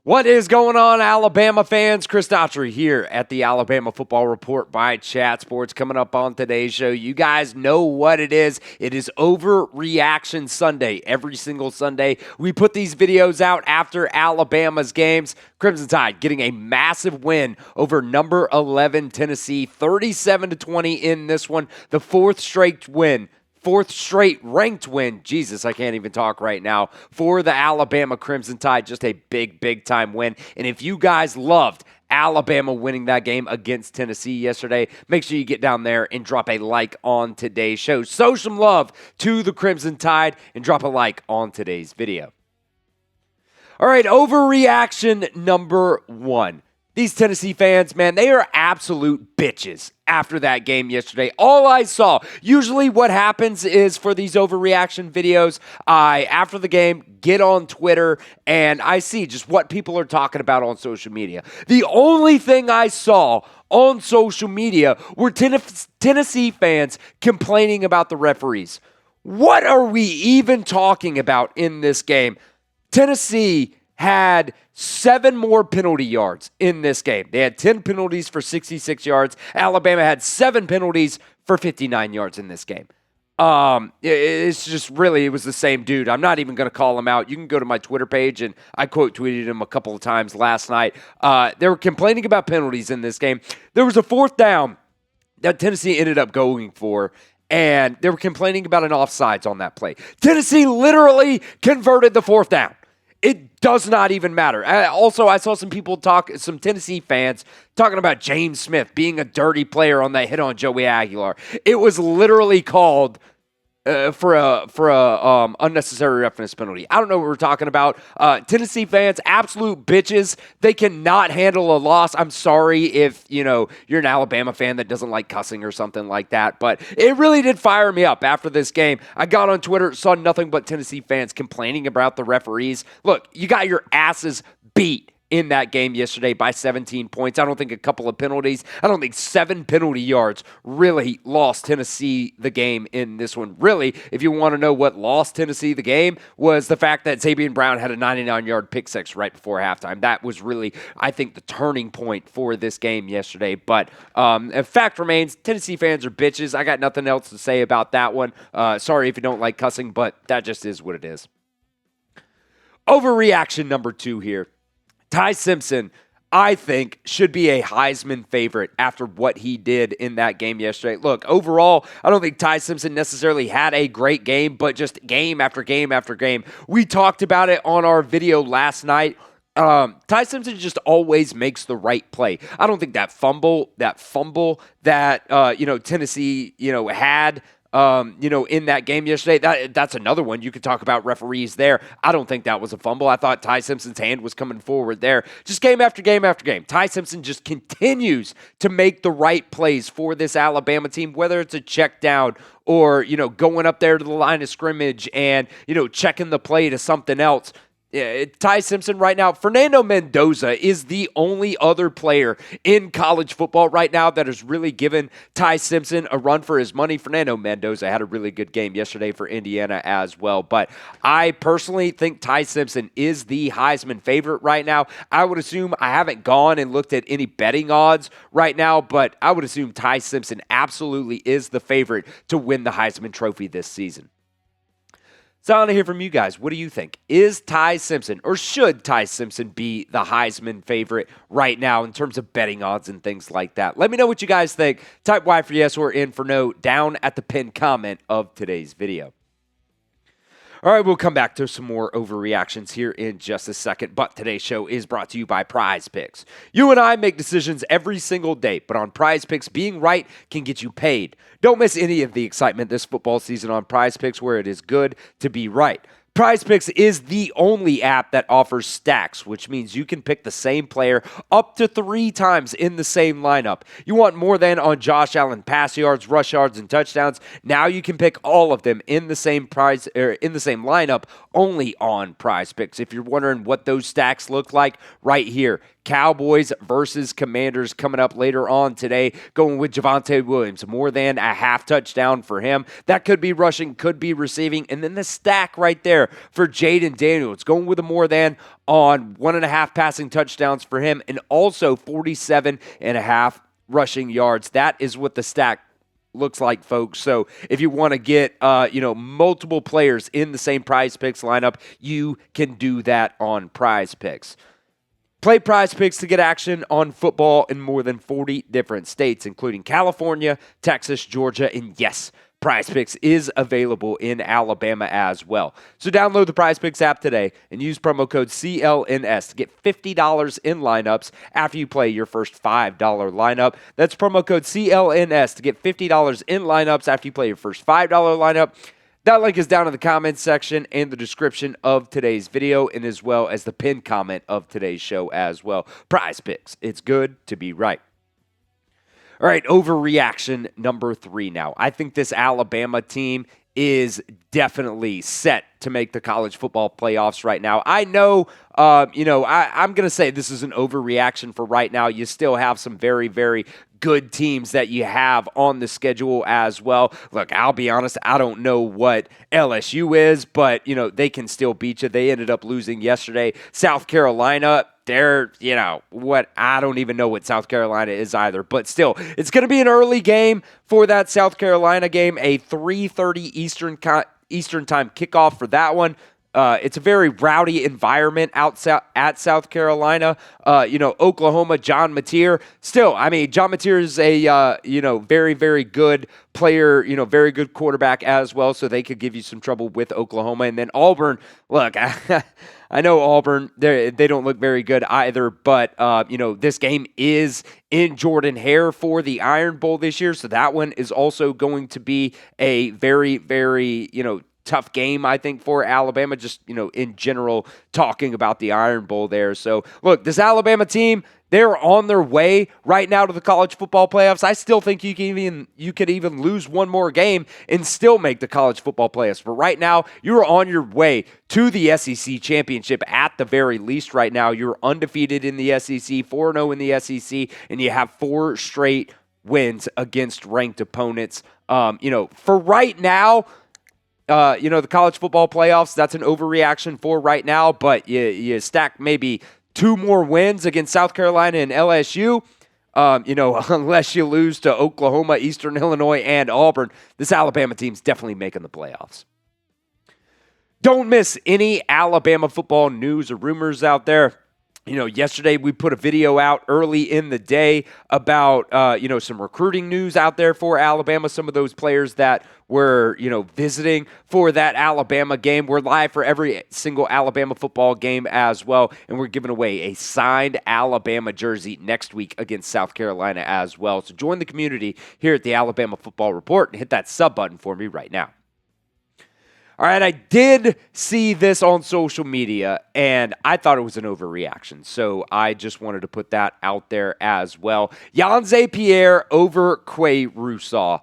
What is going on, Alabama fans? Chris Daughtry here at the Alabama Football Report by Chat Sports. Coming up on today's show, you guys know what it is. It is Overreaction Sunday. Every single Sunday, we put these videos out after Alabama's games. Crimson Tide getting a massive win over number 11 Tennessee, 37-20 in this one. The fourth straight ranked win. Jesus, I can't even talk right now. For the Alabama Crimson Tide, just a big time win. And if you guys loved Alabama winning that game against Tennessee yesterday, make sure you get down there and drop a like on today's show. Show some love to the Crimson Tide and drop a like on today's video. All right, overreaction number one. These Tennessee fans, man, they are absolute bitches after that game yesterday. All I saw, usually what happens is for these overreaction videos, I, after the game, get on Twitter and I see just what people are talking about on social media. The only thing I saw on social media were Tennessee fans complaining about the referees. What are we even talking about in this game? Tennessee had 7 more penalty yards in this game. They had 10 penalties for 66 yards. Alabama had 7 penalties for 59 yards in this game. It's just really, it was the same dude. I'm not even going to call him out. You can go to my Twitter page, and I quote tweeted him a couple of times last night. They were complaining about penalties in this game. There was a 4th down that Tennessee ended up going for, and they were complaining about an offsides on that play. Tennessee literally converted the 4th down. It does not even matter. Also, I saw some Tennessee fans talking about James Smith being a dirty player on that hit on Joey Aguilar. It was literally called for a unnecessary roughness penalty. I don't know what we're talking about. Tennessee fans, absolute bitches. They cannot handle a loss. I'm sorry if, you're an Alabama fan that doesn't like cussing or something like that, but it really did fire me up after this game. I got on Twitter, saw nothing but Tennessee fans complaining about the referees. Look, you got your asses beat in that game yesterday by 17 points. I don't think a couple of penalties, I don't think 7 penalty yards really lost Tennessee the game in this one. Really, if you want to know what lost Tennessee the game, was the fact that Zabian Brown had a 99-yard pick six right before halftime. That was really, I think, the turning point for this game yesterday. But the fact remains, Tennessee fans are bitches. I got nothing else to say about that one. Sorry if you don't like cussing, but that just is what it is. Overreaction number 2 here. Ty Simpson, I think, should be a Heisman favorite after what he did in that game yesterday. Look, overall, I don't think Ty Simpson necessarily had a great game, but just game after game after game. We talked about it on our video last night. Ty Simpson just always makes the right play. I don't think that fumble that Tennessee, had, in that game yesterday, that's another one. You could talk about referees there. I don't think that was a fumble. I thought Ty Simpson's hand was coming forward there. Just game after game after game. Ty Simpson just continues to make the right plays for this Alabama team, whether it's a check down or, going up there to the line of scrimmage and, checking the play to something else. Ty Simpson right now, Fernando Mendoza is the only other player in college football right now that has really given Ty Simpson a run for his money. Fernando Mendoza had a really good game yesterday for Indiana as well, but I personally think Ty Simpson is the Heisman favorite right now. I would assume, I haven't gone and looked at any betting odds right now, but I would assume Ty Simpson absolutely is the favorite to win the Heisman Trophy this season. So I want to hear from you guys. What do you think? Is Ty Simpson, or should Ty Simpson be the Heisman favorite right now in terms of betting odds and things like that? Let me know what you guys think. Type Y for yes or in for no down at the pinned comment of today's video. All right, we'll come back to some more overreactions here in just a second, but today's show is brought to you by PrizePicks. You and I make decisions every single day, but on PrizePicks, being right can get you paid. Don't miss any of the excitement this football season on PrizePicks, where it is good to be right. PrizePicks is the only app that offers stacks, which means you can pick the same player up to 3 times in the same lineup. You want more than on Josh Allen pass yards, rush yards, and touchdowns? Now you can pick all of them in the same lineup, only on PrizePicks. If you're wondering what those stacks look like, right here. Cowboys versus Commanders coming up later on today. Going with Javonte Williams, more than a half touchdown for him. That could be rushing, could be receiving. And then the stack right there for Jaden Daniels, going with a more than on 1.5 passing touchdowns for him, and also 47.5 rushing yards. That is what the stack looks like, folks. So if you want to get multiple players in the same PrizePicks lineup, you can do that on PrizePicks. Play PrizePicks to get action on football in more than 40 different states, including California, Texas, Georgia, and yes, PrizePicks is available in Alabama as well. So download the PrizePicks app today and use promo code CLNS to get $50 in lineups after you play your first $5 lineup. That's promo code CLNS to get $50 in lineups after you play your first $5 lineup. That link is down in the comments section and the description of today's video, and as well as the pinned comment of today's show as well. PrizePicks, it's good to be right. All right, overreaction number 3 now. I think this Alabama team is definitely set to make the college football playoffs right now. I know, I'm going to say this is an overreaction for right now. You still have some very, very good teams that you have on the schedule as well. Look, I'll be honest, I don't know what LSU is, but, they can still beat you. They ended up losing yesterday. South Carolina, they're, I don't even know what South Carolina is either. But still, it's going to be an early game for that South Carolina game, a 3:30 Eastern time kickoff for that one. It's a very rowdy environment at South Carolina. Oklahoma, John Mateer. Still, John Mateer is a, very, very good player, very good quarterback as well, so they could give you some trouble with Oklahoma. And then Auburn, look, I know Auburn, they don't look very good either, but, this game is in Jordan-Hare for the Iron Bowl this year, so that one is also going to be a very, very, tough game, I think, for Alabama, just, in general, talking about the Iron Bowl there. So, look, this Alabama team, they're on their way right now to the college football playoffs. I still think you could even lose one more game and still make the college football playoffs. But right now, you're on your way to the SEC championship at the very least right now. You're undefeated in the SEC, 4-0 in the SEC, and you have 4 straight wins against ranked opponents. For right now, the college football playoffs, that's an overreaction for right now, but you stack maybe 2 more wins against South Carolina and LSU, unless you lose to Oklahoma, Eastern Illinois, and Auburn, this Alabama team's definitely making the playoffs. Don't miss any Alabama football news or rumors out there. Yesterday we put a video out early in the day about, some recruiting news out there for Alabama. Some of those players that were, visiting for that Alabama game. We're live for every single Alabama football game as well. And we're giving away a signed Alabama jersey next week against South Carolina as well. So join the community here at the Alabama Football Report and hit that sub button for me right now. All right, I did see this on social media, and I thought it was an overreaction, so I just wanted to put that out there as well. Yhonzae Pierre over Quay Russaw.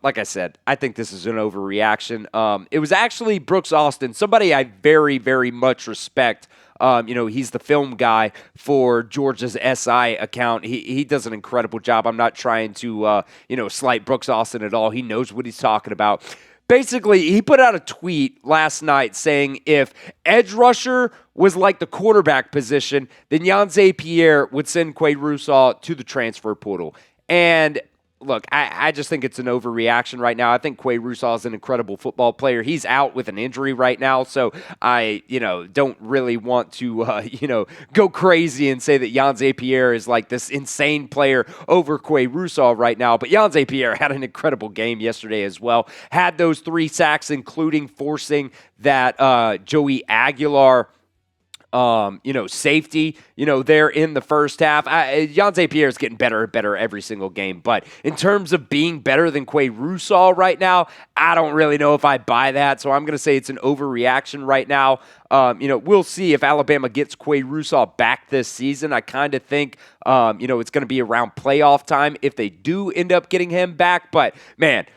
Like I said, I think this is an overreaction. It was actually Brooks Austin, somebody I very, very much respect. He's the film guy for Georgia's SI account. He does an incredible job. I'm not trying to, slight Brooks Austin at all. He knows what he's talking about. Basically, he put out a tweet last night saying if edge rusher was like the quarterback position, then Yhonzae Pierre would send Quay Russaw to the transfer portal. And look, I just think it's an overreaction right now. I think Quay Russaw is an incredible football player. He's out with an injury right now, so I, don't really want to, go crazy and say that Yhonzae Pierre is like this insane player over Quay Russaw right now. But Yhonzae Pierre had an incredible game yesterday as well. Had those 3 sacks, including forcing that Joey Aguilar safety, there in the first half. Yhonzae Pierre is getting better and better every single game. But in terms of being better than Quay Russaw right now, I don't really know if I buy that. So I'm going to say it's an overreaction right now. We'll see if Alabama gets Quay Russaw back this season. I kind of think, it's going to be around playoff time if they do end up getting him back. But, man,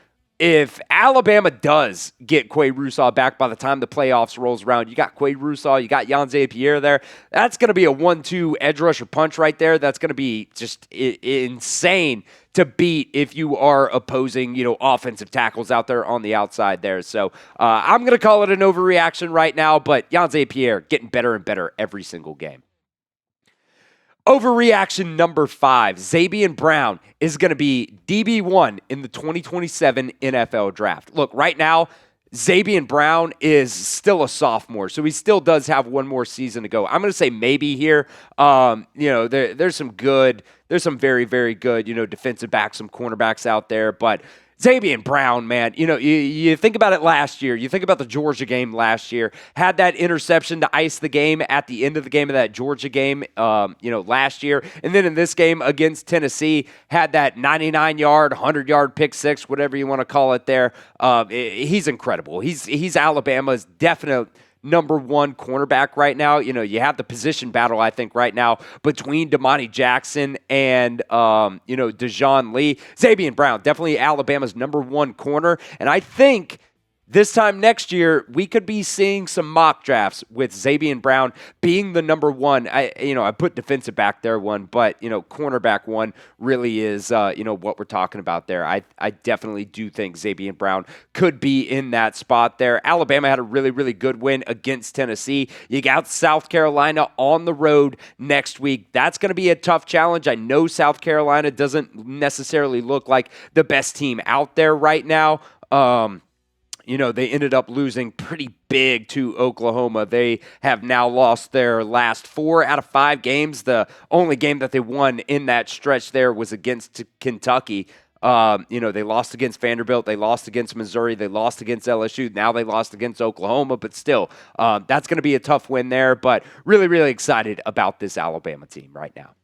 if Alabama does get Quay Russaw back by the time the playoffs rolls around, you got Quay Russaw, you got Yhonzae Pierre there. That's going to be a 1-2 edge rusher punch right there. That's going to be just insane to beat if you are opposing, offensive tackles out there on the outside there. So I'm going to call it an overreaction right now, but Yhonzae Pierre getting better and better every single game. Overreaction number 5, Zabian Brown is going to be DB1 in the 2027 NFL Draft. Look, right now, Zabian Brown is still a sophomore, so he still does have one more season to go. I'm going to say maybe here. There's some very, very good, defensive backs, some cornerbacks out there, but Zabian Brown, man, you think about it last year. You think about the Georgia game last year. Had that interception to ice the game at the end of the game of that Georgia game, last year. And then in this game against Tennessee, had that 99-yard, 100-yard pick six, whatever you want to call it there. He's incredible. He's Alabama's definite number one cornerback right now. You have the position battle, I think, right now between Damani Jackson and, Dejon Lee. Zabian Brown, definitely Alabama's number one corner. And I think this time next year, we could be seeing some mock drafts with Zabian Brown being the number one. I put defensive back there one, but, cornerback one really is, what we're talking about there. I definitely do think Zabian Brown could be in that spot there. Alabama had a really, really good win against Tennessee. You got South Carolina on the road next week. That's going to be a tough challenge. I know South Carolina doesn't necessarily look like the best team out there right now. They ended up losing pretty big to Oklahoma. They have now lost their last 4 out of 5 games. The only game that they won in that stretch there was against Kentucky. They lost against Vanderbilt. They lost against Missouri. They lost against LSU. Now they lost against Oklahoma. But still, that's going to be a tough win there. But really, really excited about this Alabama team right now.